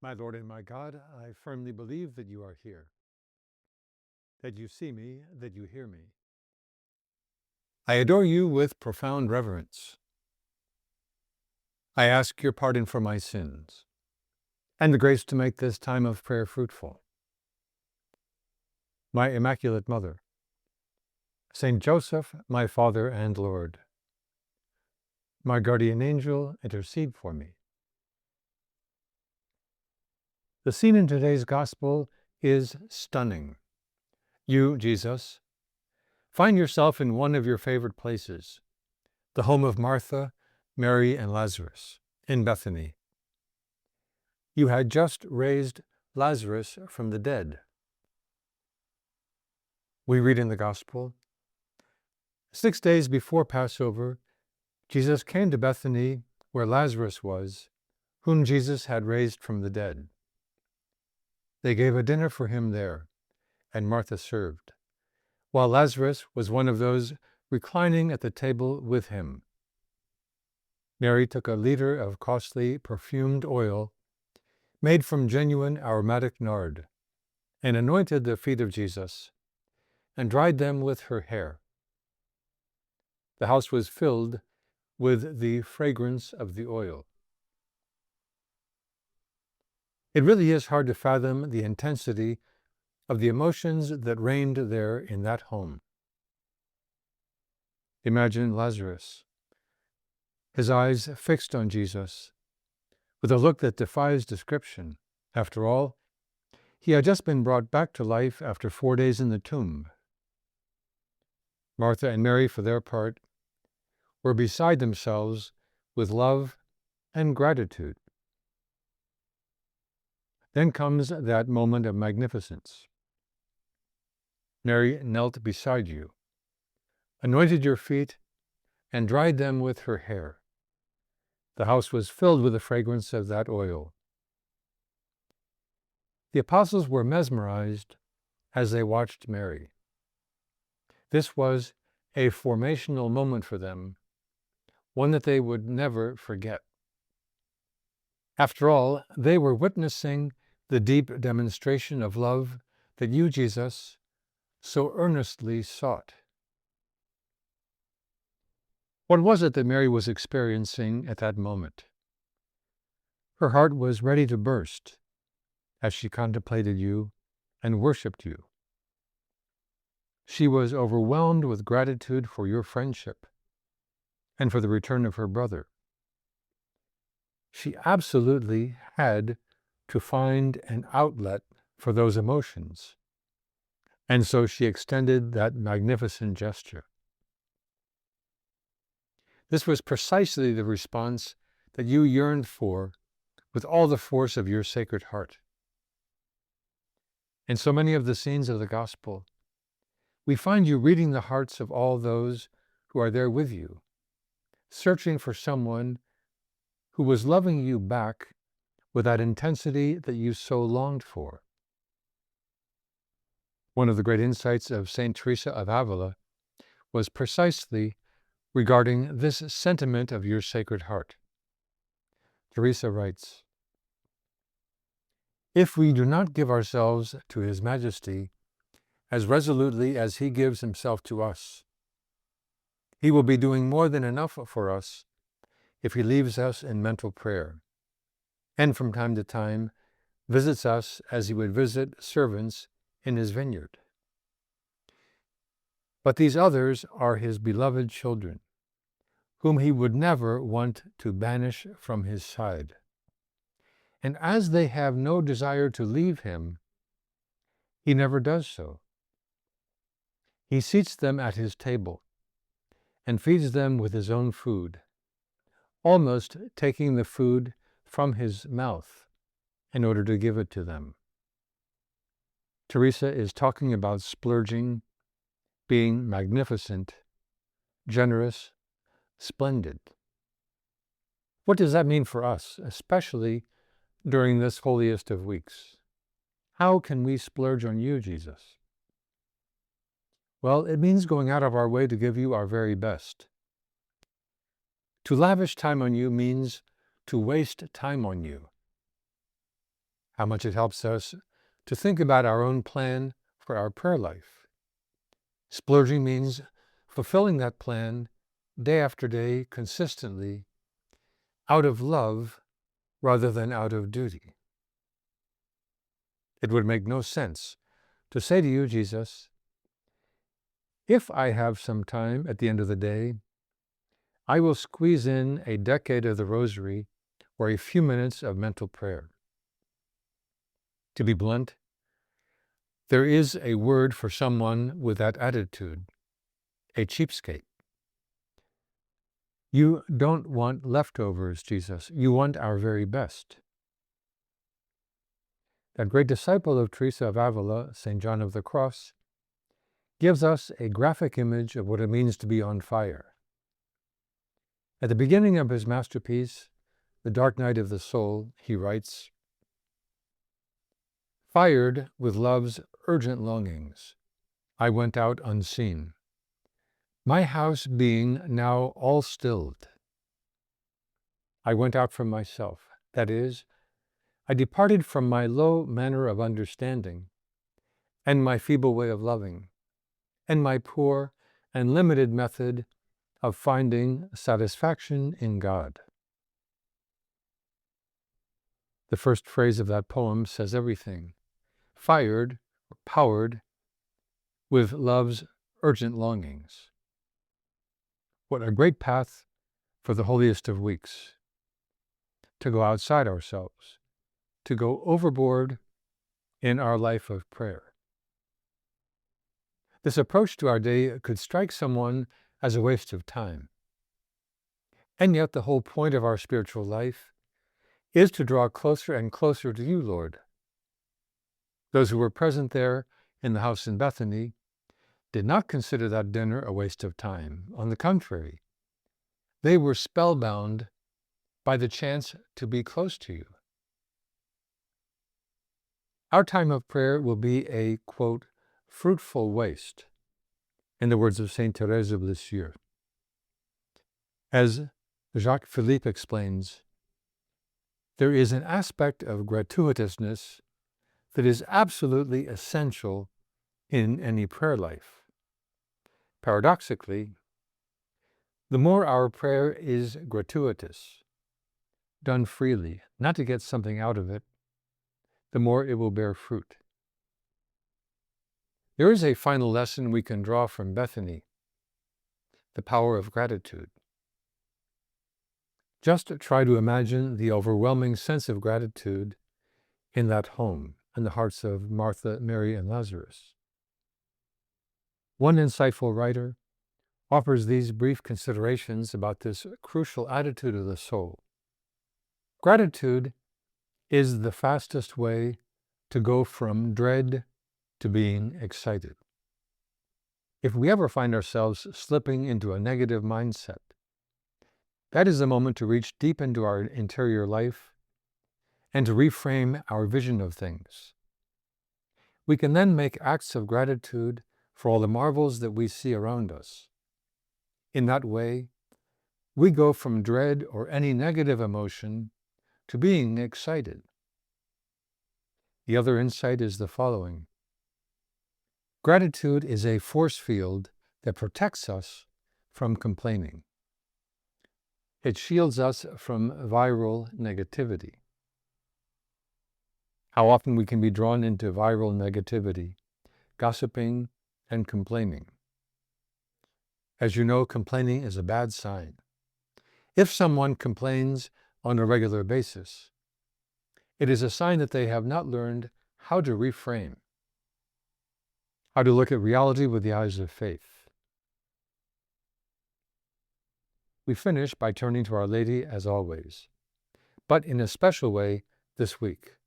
My Lord and my God, I firmly believe that you are here, that you see me, that you hear me. I adore you with profound reverence. I ask your pardon for my sins and the grace to make this time of prayer fruitful. My Immaculate Mother, Saint Joseph, my Father and Lord, my guardian angel, intercede for me. The scene in today's Gospel is stunning. You, Jesus, find yourself in one of your favorite places, the home of Martha, Mary, and Lazarus, in Bethany. You had just raised Lazarus from the dead. We read in the Gospel, 6 days before Passover, Jesus came to Bethany, where Lazarus was, whom Jesus had raised from the dead. They gave a dinner for him there, and Martha served, while Lazarus was one of those reclining at the table with him. Mary took a litre of costly perfumed oil made from genuine aromatic nard, and anointed the feet of Jesus, and dried them with her hair. The house was filled with the fragrance of the oil. It really is hard to fathom the intensity of the emotions that reigned there in that home. Imagine Lazarus, his eyes fixed on Jesus, with a look that defies description. After all, he had just been brought back to life after 4 days in the tomb. Martha and Mary, for their part, were beside themselves with love and gratitude. Then comes that moment of magnificence. Mary knelt beside you, anointed your feet, and dried them with her hair. The house was filled with the fragrance of that oil. The apostles were mesmerized as they watched Mary. This was a formational moment for them, one that they would never forget. After all, they were witnessing the deep demonstration of love that you, Jesus, so earnestly sought. What was it that Mary was experiencing at that moment? Her heart was ready to burst as she contemplated you and worshipped you. She was overwhelmed with gratitude for your friendship and for the return of her brother. She absolutely had to find an outlet for those emotions, and so she extended that magnificent gesture. This was precisely the response that you yearned for with all the force of your Sacred Heart. In so many of the scenes of the Gospel, we find you reading the hearts of all those who are there with you, searching for someone who was loving you back with that intensity that you so longed for. One of the great insights of St. Teresa of Avila was precisely regarding this sentiment of your Sacred Heart. Teresa writes, "If we do not give ourselves to His Majesty as resolutely as He gives Himself to us, He will be doing more than enough for us if He leaves us in mental prayer, and from time to time visits us as He would visit servants in His vineyard. But these others are His beloved children, whom He would never want to banish from His side. And as they have no desire to leave Him, He never does so. He seats them at His table and feeds them with His own food, almost taking the food from His mouth in order to give it to them." Teresa is talking about splurging, being magnificent, generous, splendid. What does that mean for us, especially during this holiest of weeks? How can we splurge on you, Jesus? Well, it means going out of our way to give you our very best. To lavish time on you means to waste time on you. how much it helps us to think about our own plan for our prayer life. Splurging means fulfilling that plan day after day, consistently, out of love rather than out of duty. It would make no sense to say to you, Jesus, if I have some time at the end of the day, I will squeeze in a decade of the Rosary or a few minutes of mental prayer. To be blunt, there is a word for someone with that attitude, a cheapskate. You don't want leftovers, Jesus. You want our very best. That great disciple of Teresa of Avila, St. John of the Cross, gives us a graphic image of what it means to be on fire. At the beginning of his masterpiece, The Dark Night of the Soul, he writes, "Fired with love's urgent longings, I went out unseen, my house being now all stilled. I went out from myself, that is, I departed from my low manner of understanding, and my feeble way of loving, and my poor and limited method of finding satisfaction in God." The first phrase of that poem says everything. Fired, or powered, with love's urgent longings. What a great path for the holiest of weeks. To go outside ourselves, to go overboard in our life of prayer. This approach to our day could strike someone as a waste of time. And yet the whole point of our spiritual life is to draw closer and closer to you, Lord. Those who were present there in the house in Bethany did not consider that dinner a waste of time. On the contrary, they were spellbound by the chance to be close to you. Our time of prayer will be a, quote, fruitful waste, in the words of Saint Thérèse of Lisieux. As Jacques Philippe explains, there is an aspect of gratuitousness that is absolutely essential in any prayer life. Paradoxically, the more our prayer is gratuitous, done freely, not to get something out of it, the more it will bear fruit. There is a final lesson we can draw from Bethany, the power of gratitude. Just try to imagine the overwhelming sense of gratitude in that home, in the hearts of Martha, Mary, and Lazarus. One insightful writer offers these brief considerations about this crucial attitude of the soul. Gratitude is the fastest way to go from dread to being excited. If we ever find ourselves slipping into a negative mindset, that is the moment to reach deep into our interior life and to reframe our vision of things. We can then make acts of gratitude for all the marvels that we see around us. In that way, we go from dread or any negative emotion to being excited. The other insight is the following. Gratitude is a force field that protects us from complaining. It shields us from viral negativity. How often we can be drawn into viral negativity, gossiping, and complaining. As you know, complaining is a bad sign. If someone complains on a regular basis, it is a sign that they have not learned how to reframe, how to look at reality with the eyes of faith. We finish by turning to Our Lady as always, but in a special way this week.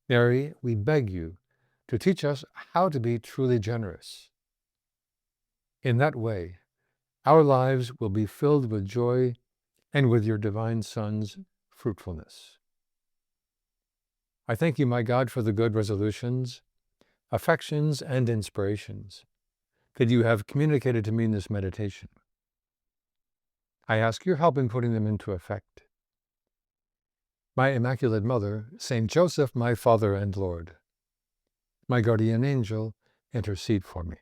Mary, we beg you to teach us how to be truly generous. In that way, our lives will be filled with joy and with your divine Son's fruitfulness. I thank you, my God, for the good resolutions, affections, and inspirations that you have communicated to me in this meditation. I ask your help in putting them into effect. My Immaculate Mother, Saint Joseph, my Father and Lord, my guardian angel, intercede for me.